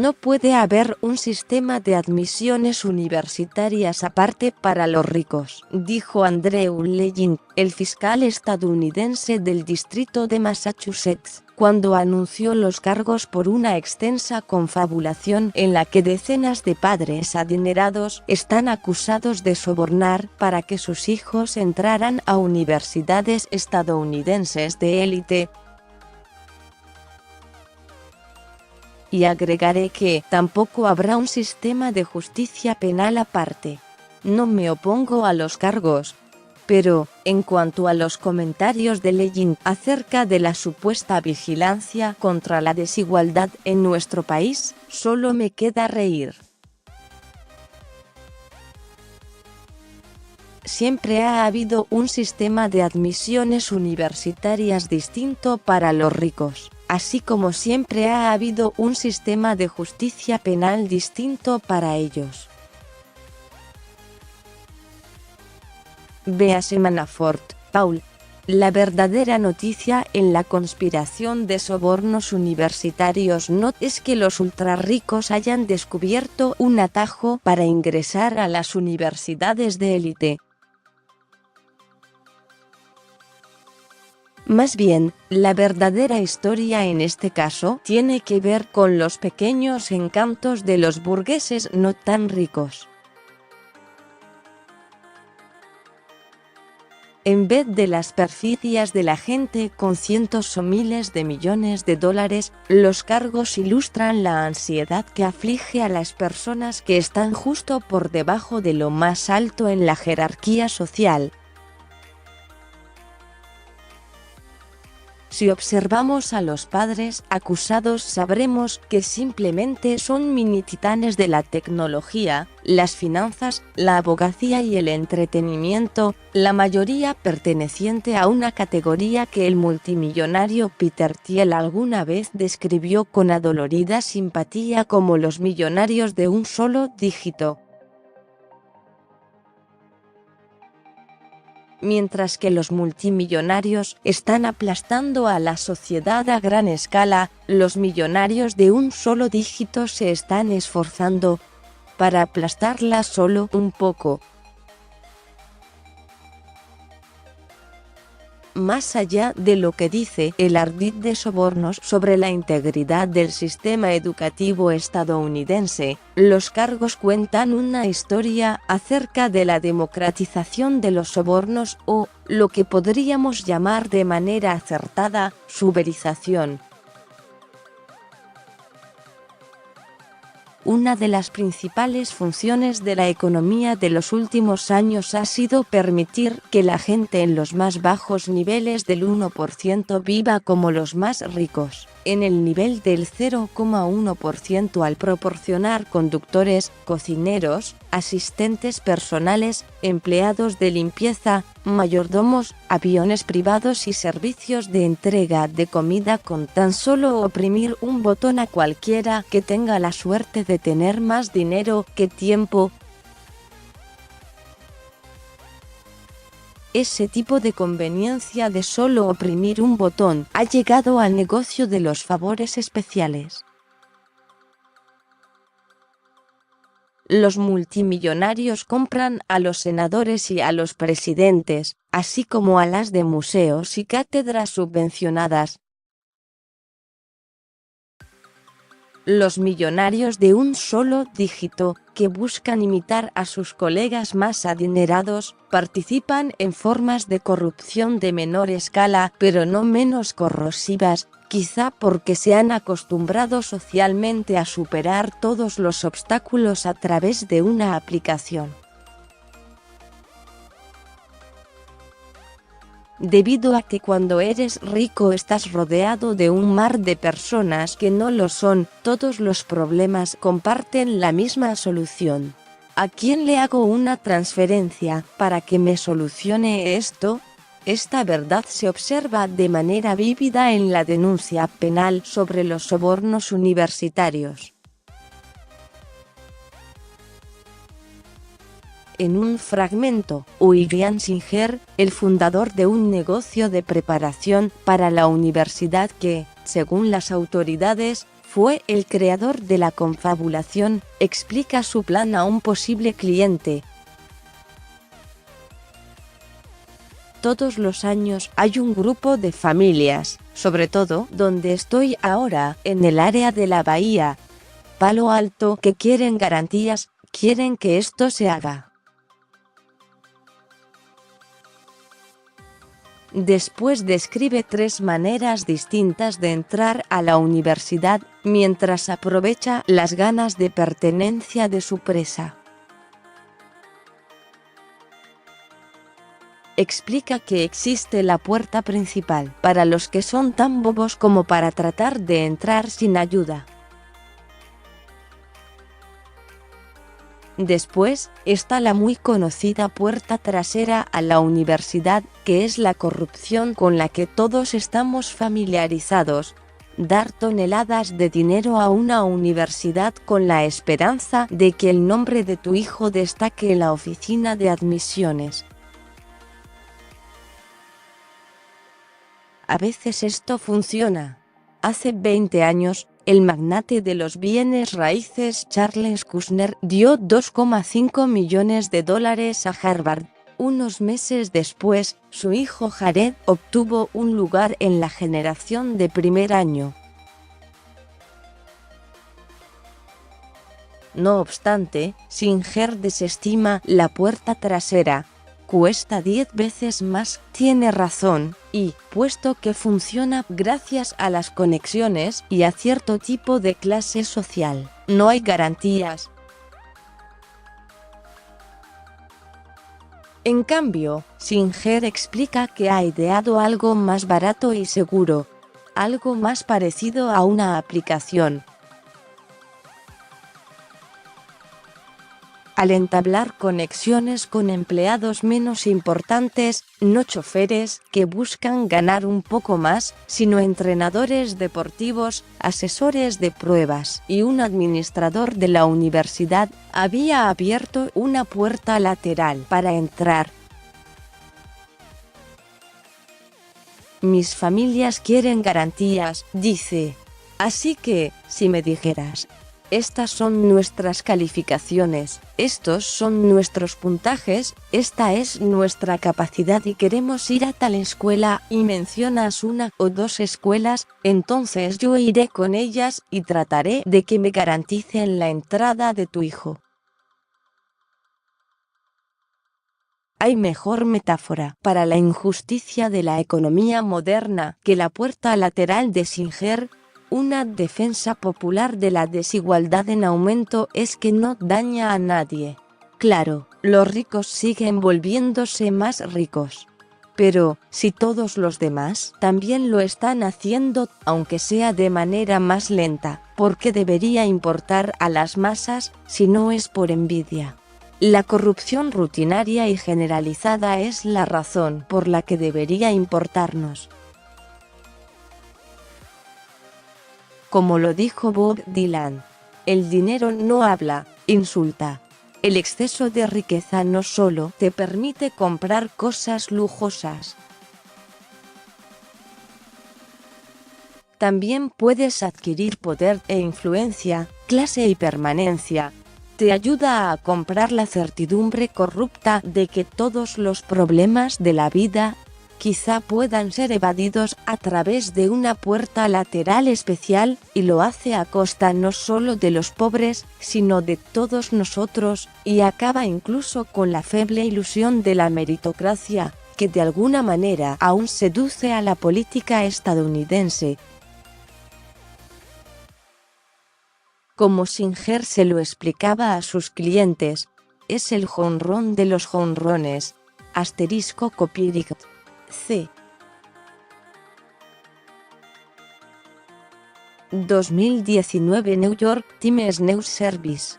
no puede haber un sistema de admisiones universitarias aparte para los ricos, dijo Andrew Legging, el fiscal estadounidense del distrito de Massachusetts, cuando anunció los cargos por una extensa confabulación en la que decenas de padres adinerados están acusados de sobornar para que sus hijos entraran a universidades estadounidenses de élite. Y agregaré que tampoco habrá un sistema de justicia penal aparte. No me opongo a los cargos. Pero, en cuanto a los comentarios de Legging acerca de la supuesta vigilancia contra la desigualdad en nuestro país, solo me queda reír. Siempre ha habido un sistema de admisiones universitarias distinto para los ricos, así como siempre ha habido un sistema de justicia penal distinto para ellos. Véase Manafort, Paul. La verdadera noticia en la conspiración de sobornos universitarios no es que los ultrarricos hayan descubierto un atajo para ingresar a las universidades de élite. Más bien, la verdadera historia en este caso tiene que ver con los pequeños encantos de los burgueses no tan ricos. En vez de las perfidias de la gente con cientos o miles de millones de dólares, los cargos ilustran la ansiedad que aflige a las personas que están justo por debajo de lo más alto en la jerarquía social. Si observamos a los padres acusados sabremos que simplemente son mini titanes de la tecnología, las finanzas, la abogacía y el entretenimiento, la mayoría perteneciente a una categoría que el multimillonario Peter Thiel alguna vez describió con adolorida simpatía como los millonarios de un solo dígito. Mientras que los multimillonarios están aplastando a la sociedad a gran escala, los millonarios de un solo dígito se están esforzando para aplastarla solo un poco. Más allá de lo que dice el ardid de sobornos sobre la integridad del sistema educativo estadounidense, los cargos cuentan una historia acerca de la democratización de los sobornos o, lo que podríamos llamar de manera acertada, su uberización. Una de las principales funciones de la economía de los últimos años ha sido permitir que la gente en los más bajos niveles del 1% viva como los más ricos, en el nivel del 0,1% al proporcionar conductores, cocineros, asistentes personales, empleados de limpieza, mayordomos, aviones privados y servicios de entrega de comida con tan solo oprimir un botón a cualquiera que tenga la suerte de tener más dinero que tiempo. Ese tipo de conveniencia de solo oprimir un botón ha llegado al negocio de los favores especiales. Los multimillonarios compran a los senadores y a los presidentes, así como a las de museos y cátedras subvencionadas. Los millonarios de un solo dígito, que buscan imitar a sus colegas más adinerados, participan en formas de corrupción de menor escala, pero no menos corrosivas, quizá porque se han acostumbrado socialmente a superar todos los obstáculos a través de una aplicación. Debido a que cuando eres rico estás rodeado de un mar de personas que no lo son, todos los problemas comparten la misma solución. ¿A quién le hago una transferencia para que me solucione esto? Esta verdad se observa de manera vívida en la denuncia penal sobre los sobornos universitarios. En un fragmento, William Singer, el fundador de un negocio de preparación para la universidad que, según las autoridades, fue el creador de la confabulación, explica su plan a un posible cliente. Todos los años hay un grupo de familias, sobre todo donde estoy ahora, en el área de la bahía, Palo Alto, que quieren garantías, quieren que esto se haga. Después describe 3 maneras distintas de entrar a la universidad, mientras aprovecha las ganas de pertenencia de su presa. Explica que existe la puerta principal, para los que son tan bobos como para tratar de entrar sin ayuda. Después, está la muy conocida puerta trasera a la universidad, que es la corrupción con la que todos estamos familiarizados. Dar toneladas de dinero a una universidad con la esperanza de que el nombre de tu hijo destaque en la oficina de admisiones. A veces esto funciona. Hace 20 años, el magnate de los bienes raíces Charles Kushner dio $2,5 millones a Harvard. Unos meses después, su hijo Jared obtuvo un lugar en la generación de primer año. No obstante, Singer desestima la puerta trasera. Cuesta 10 veces más, tiene razón, y, puesto que funciona gracias a las conexiones y a cierto tipo de clase social, no hay garantías. En cambio, Singer explica que ha ideado algo más barato y seguro, algo más parecido a una aplicación. Al entablar conexiones con empleados menos importantes, no choferes que buscan ganar un poco más, sino entrenadores deportivos, asesores de pruebas y un administrador de la universidad, había abierto una puerta lateral para entrar. Mis familias quieren garantías, dice. Así que, si me dijeras, estas son nuestras calificaciones, estos son nuestros puntajes, esta es nuestra capacidad y queremos ir a tal escuela, y mencionas 1 o 2 escuelas, entonces yo iré con ellas y trataré de que me garanticen la entrada de tu hijo. ¿Hay mejor metáfora para la injusticia de la economía moderna que la puerta lateral de Singer? Una defensa popular de la desigualdad en aumento es que no daña a nadie. Claro, los ricos siguen volviéndose más ricos. Pero, si todos los demás también lo están haciendo, aunque sea de manera más lenta, ¿por qué debería importar a las masas si no es por envidia? La corrupción rutinaria y generalizada es la razón por la que debería importarnos. Como lo dijo Bob Dylan, el dinero no habla, insulta. El exceso de riqueza no solo te permite comprar cosas lujosas. También puedes adquirir poder e influencia, clase y permanencia. Te ayuda a comprar la certidumbre corrupta de que todos los problemas de la vida quizá puedan ser evadidos a través de una puerta lateral especial, y lo hace a costa no solo de los pobres, sino de todos nosotros, y acaba incluso con la feble ilusión de la meritocracia, que de alguna manera aún seduce a la política estadounidense. Como Singer se lo explicaba a sus clientes, es el jonrón de los jonrones. *copyright C. 2019 New York Times News Service.